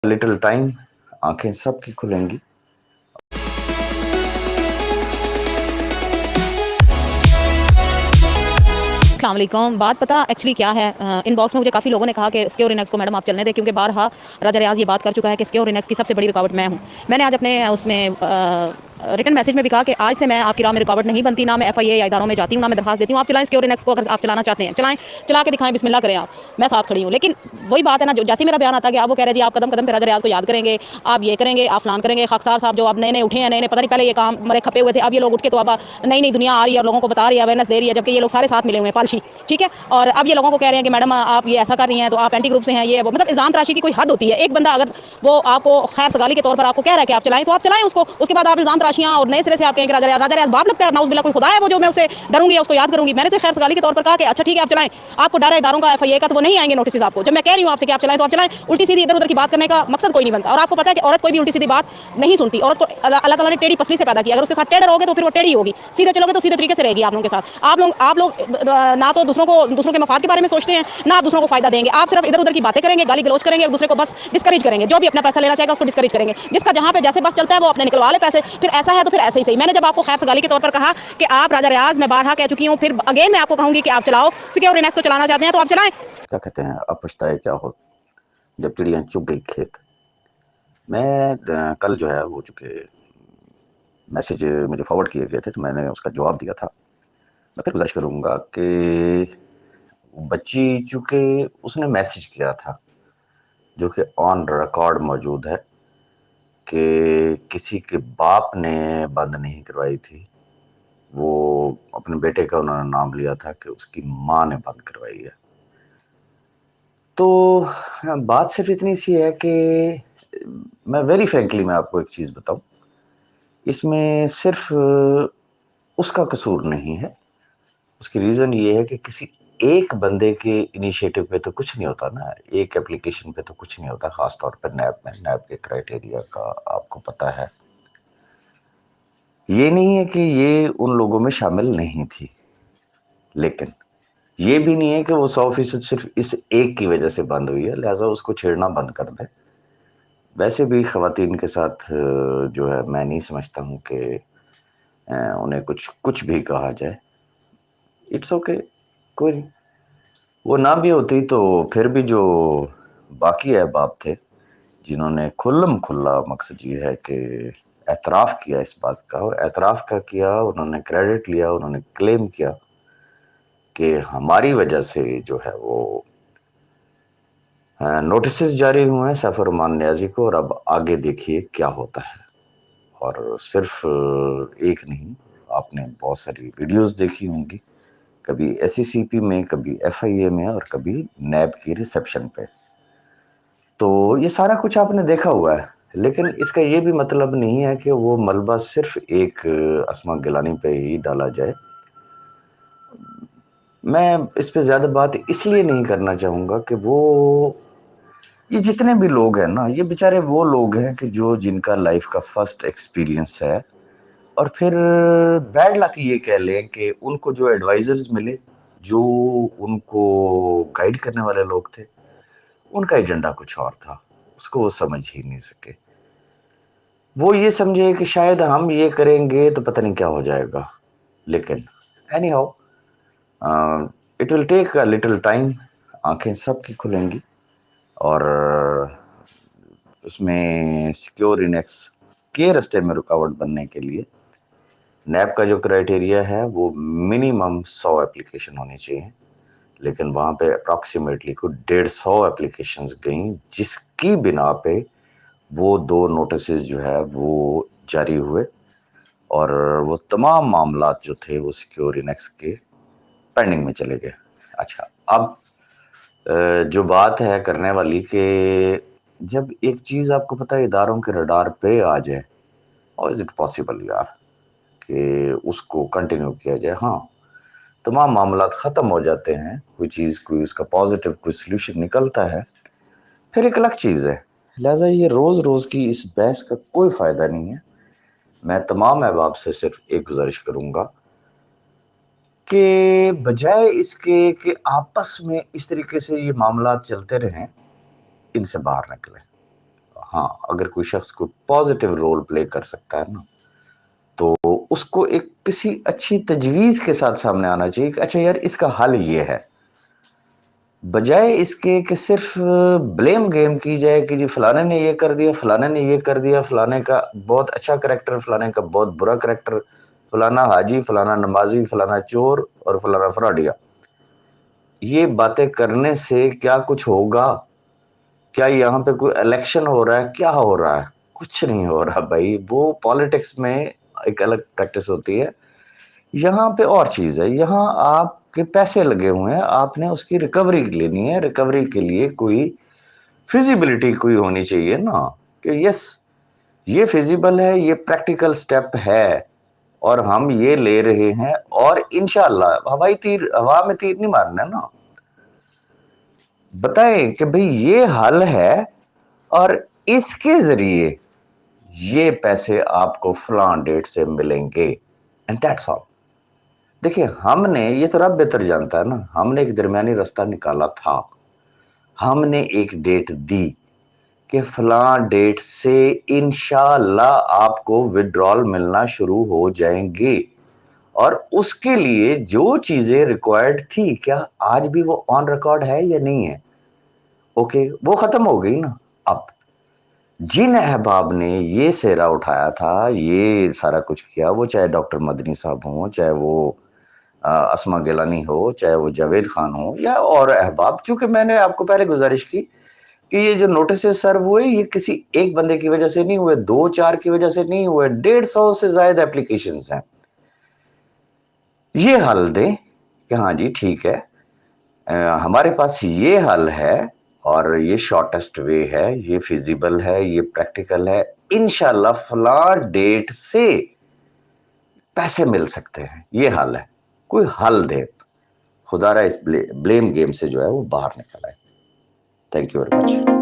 Little time आंखें सबकी खुलेंगी। अस्सलाम वालेकुम। बात पता एक्चुअली क्या है, इनबॉक्स में मुझे काफ़ी लोगों ने कहा कि सिक्योर इनेक्स को मैडम आप चलने दें, क्योंकि बारहा राजा रियाज ये बात कर चुका है कि सिक्योर इनेक्स की सबसे बड़ी रुकावट मैं हूँ। मैंने आज अपने उसमें रिटर्न मैसेज में भी कहा कि आज से मैं आपकी राह में रुकावट नहीं बनती, ना मैं FIA या इदारों में जाती हूँ, ना मैं दरखास्त देती हूँ। आप चलाएं सिक्योर इनेक्स को, अगर आप चलाना चाहते हैं चलाएं, चला के दिखाएं, बिस्मिल्लाह करें, आप मैं साथ खड़ी हूँ। लेकिन वही बात है ना, जो जैसे मेरा बयान आता है कि आप वो कह रहे हैं जी आप कदम कदम पे राजा रियाज को याद करेंगे, आप ये करेंगे, आप फलान करेंगे। खाकसार साहब जो अब नए नए उठे हैं, नए नए पता नहीं पहले ये काम मरे खपे हुए थे, अब ये लोग उठ के तो अब नई नई दुनिया आ रही है और लोगों को बता रही है, अवेयरनेस दे रही है, जबकि ये लोग सारे साथ मिले हुए हैं पालशी, ठीक है। और अब ये लोगों को कह रहे हैं कि मैडम आप ये ऐसा कर रही हैं तो आप एंटी ग्रुप से हैं, ये वो, मतलब इल्जाम तराशी की कोई हद होती है। एक बंदा अगर वो आपको खैर सगाली के तौर पर आपको कह रहा है कि आप चलाएं, तो आप चलाएं उसको, उसके बाद आप इल्जाम तराशियां और नए सिरे से आप कहें कि राजा रियाज बाप लगता है, नाउज़ बिल्लाह कोई खुदा है वो जो मैं उसे डरूंगी या उसको याद करूंगी। मैंने तो खैर सगाली के तौर पर कहा कि अच्छा ठीक है आप चलाएं, आपको डर है इदारों का, FIA का, तो वो नहीं आएंगे नोटिस आपको। जब मैं कह रही हूँ आपसे कि आप चलाएं तो आप चलाएं। उल्टी सीधी इधर उधर की बात करने का मकसद कोई नहीं बनता, और आपको पता है कि औरत कोई भी उल्टी सीधी बात नहीं सुनती। औरत को अल्लाह ताला ने टेढ़ी पसली से पैदा किया, अगर उसके साथ टेढ़े रहोगे तो फिर वो टेढ़ी होगी, सीधे चलोगे तो सीधे तरीके से रहेगी आप लोगों के साथ। आप लोग ना तो दूसरों के मफाद के बारे में सोचते हैं, ना आप दूसरों को फायदा देंगे। आप सिर्फ इधर उधर की बातें करेंगे, गाली गलौज करेंगे, एक दूसरे को बस डिस्करेज करेंगे। जो भी अपना पैसा लेना चाहेगा उसको डिस्करेज करेंगे, जिसका जहां पे जैसे बस चलता है वो अपने निकलवा ले पैसे, फिर ऐसा है तो फिर ऐसे ही सही। मैंने जब आपको खैर सगाली के तौर पर कहा कि आप राजा रियाज, मैं बारहा कह चुकी हूँ, फिर अगेन मैं आपको कहूंगी कि आप चलाओ सिक्योर इनेक्स को, चलाना चाहते हैं तो आप चलाएं। क्या कहते हैं, अब पछताए क्या हो जब चिड़िया चुग गई खेत। मैं कल जो है वो चूंकि मैसेज मुझे फॉरवर्ड किए गए थे तो मैंने उसका जवाब दिया था। मैं फिर गुजारिश करूंगा कि बच्ची चूंकि उसने मैसेज किया था जो कि ऑन रिकॉर्ड मौजूद है कि किसी के बाप ने बंद नहीं करवाई थी, वो अपने बेटे का उन्होंने नाम लिया था कि उसकी माँ ने बंद करवाई है। तो बात सिर्फ इतनी सी है कि मैं वेरी फ्रेंकली मैं आपको एक चीज़ बताऊं, इसमें सिर्फ उसका कसूर नहीं है। उसकी रीज़न ये है कि किसी एक बंदे के इनिशिएटिव पे तो कुछ नहीं होता ना, एक एप्लीकेशन पे तो कुछ नहीं होता, खास तौर पर नैब में। नैब के क्राइटेरिया का आपको पता है। ये नहीं है कि ये उन लोगों में शामिल नहीं थी, लेकिन ये भी नहीं है कि वो 100% सिर्फ इस एक की वजह से बंद हुई है, लिहाजा उसको छेड़ना बंद कर दें। वैसे भी खवातीन के साथ जो है मैं नहीं समझता हूँ कि उन्हें कुछ कुछ भी कहा जाए। इट्स ओके, कोई नहीं। वो ना भी होती तो फिर भी जो बाकी अहबाब थे जिन्होंने खुल्लम खुल्ला, मकसद ये है कि एतराफ़ किया इस बात का, एतराफ़ का किया, उन्होंने क्रेडिट लिया, उन्होंने क्लेम किया कि हमारी वजह से जो है वो नोटिसेस जारी हुए हैं सैफ रहमान नियाज़ी को, और अब आगे देखिए क्या होता है। और सिर्फ एक नहीं, आपने बहुत सारी वीडियोस देखी होंगी, कभी SECP में, कभी FIA में, और कभी नैब की रिसेप्शन पे। तो ये सारा कुछ आपने देखा हुआ है, लेकिन इसका ये भी मतलब नहीं है कि वो मलबा सिर्फ एक अस्मा गिलानी पे ही डाला जाए। मैं इस पे ज़्यादा बात इसलिए नहीं करना चाहूँगा कि वो ये जितने भी लोग हैं ना, ये बेचारे वो लोग हैं कि जो जिनका लाइफ का फर्स्ट एक्सपीरियंस है, और फिर बैड लक ये कह लें कि उनको जो एडवाइजर्स मिले, जो उनको गाइड करने वाले लोग थे, उनका एजेंडा कुछ और था, उसको वो समझ ही नहीं सके। वो ये समझे कि शायद हम ये करेंगे तो पता नहीं क्या हो जाएगा। लेकिन anyhow, it will take a little time, आंखें सबकी खुलेंगी। और उसमें सिक्योर इनेक्स के रास्ते में रुकावट बनने के लिए नैब का जो क्राइटेरिया है वो मिनिमम 100 एप्लीकेशन होनी चाहिए, लेकिन वहाँ पे अप्रॉक्सीमेटली कुछ 150 एप्लीकेशंस गई, जिसकी बिना पे वो 2 नोटिसेस जो है वो जारी हुए, और वो तमाम मामलात जो थे वो सिक्योर इनेक्स के पेंडिंग में चले गए। अच्छा, अब जो बात है करने वाली कि जब एक चीज़ आपको पता है इदारों के रडार पे आ जाए, हाउ इज़ इट पॉसिबल यार कि उसको कंटिन्यू किया जाए। हाँ, तमाम मामलात ख़त्म हो जाते हैं, कोई चीज़, कोई उसका पॉजिटिव कोई सॉल्यूशन निकलता है, फिर एक अलग चीज़ है। लिहाजा ये रोज़-रोज़ की इस बहस का कोई फ़ायदा नहीं है। मैं तमाम अहबाब से सिर्फ एक गुज़ारिश करूँगा कि बजाय इसके कि आपस में इस तरीके से ये मामलात चलते रहें, इनसे बाहर निकलें। ہاں اگر کوئی شخص کو پازیٹیو رول پلے کر سکتا ہے نا تو اس کو ایک کسی اچھی تجویز کے ساتھ سامنے آنا چاہیے کہ اچھا یار اس کا حل یہ ہے، بجائے اس کے کہ صرف بلیم گیم کی جائے کہ جی فلانے نے یہ کر دیا، فلانے نے یہ کر دیا، فلانے کا بہت اچھا کریکٹر، فلانے کا بہت برا کریکٹر، فلانا حاجی، فلانا نمازی، فلانا چور اور فلانا فراڈیا۔ یہ باتیں کرنے سے کیا کچھ ہوگا؟ کیا یہاں پہ کوئی الیکشن ہو رہا ہے؟ کیا ہو رہا ہے؟ کچھ نہیں ہو رہا بھائی، وہ پالیٹکس میں ایک الگ پریکٹس ہوتی ہے، یہاں پہ اور چیز ہے، یہاں آپ کے پیسے لگے ہوئے ہیں، آپ نے اس کی ریکوری لینی ہے، ریکوری کے لیے کوئی فیزیبلٹی کوئی ہونی چاہیے نا کہ یس یہ فیزیبل ہے، یہ پریکٹیکل سٹیپ ہے اور ہم یہ لے رہے ہیں، اور انشاءاللہ ہوائی تیر، ہوا میں تیر نہیں مارنا نا، بتائیں کہ بھئی یہ حل ہے اور اس کے ذریعے یہ پیسے آپ کو فلاں ڈیٹ سے ملیں گے، اینڈ دیٹس آل۔ دیکھیں ہم نے یہ تو رب بہتر جانتا ہے نا، ہم نے ایک درمیانی راستہ نکالا تھا، ہم نے ایک ڈیٹ دی کہ فلاں ڈیٹ سے انشاءاللہ آپ کو وڈرال ملنا شروع ہو جائیں گے، اور اس کے لیے جو چیزیں ریکوائرڈ تھی کیا آج بھی وہ آن ریکارڈ ہے یا نہیں ہے؟ اوکے وہ ختم ہو گئی نا۔ اب جن احباب نے یہ سہرا اٹھایا تھا، یہ سارا کچھ کیا، وہ چاہے ڈاکٹر مدنی صاحب ہوں، چاہے وہ اسما گیلانی ہو، چاہے وہ جاوید خان ہو یا اور احباب، چونکہ میں نے آپ کو پہلے گزارش کی کہ یہ جو نوٹسز سرو ہوئے یہ کسی ایک بندے کی وجہ سے نہیں ہوئے، 2-4 کی وجہ سے نہیں ہوئے، 150 سے زائد اپلیکیشنز ہیں۔ یہ حل دیں کہ ہاں جی ٹھیک ہے، ہمارے پاس یہ حل ہے اور یہ شارٹیسٹ وے ہے، یہ فیزیبل ہے، یہ پریکٹیکل ہے، انشاءاللہ فلاں ڈیٹ سے پیسے مل سکتے ہیں، یہ حل ہے، کوئی حل دے، خدا را اس بلیم گیم سے جو ہے وہ باہر نکل آئے۔ Thank you very much.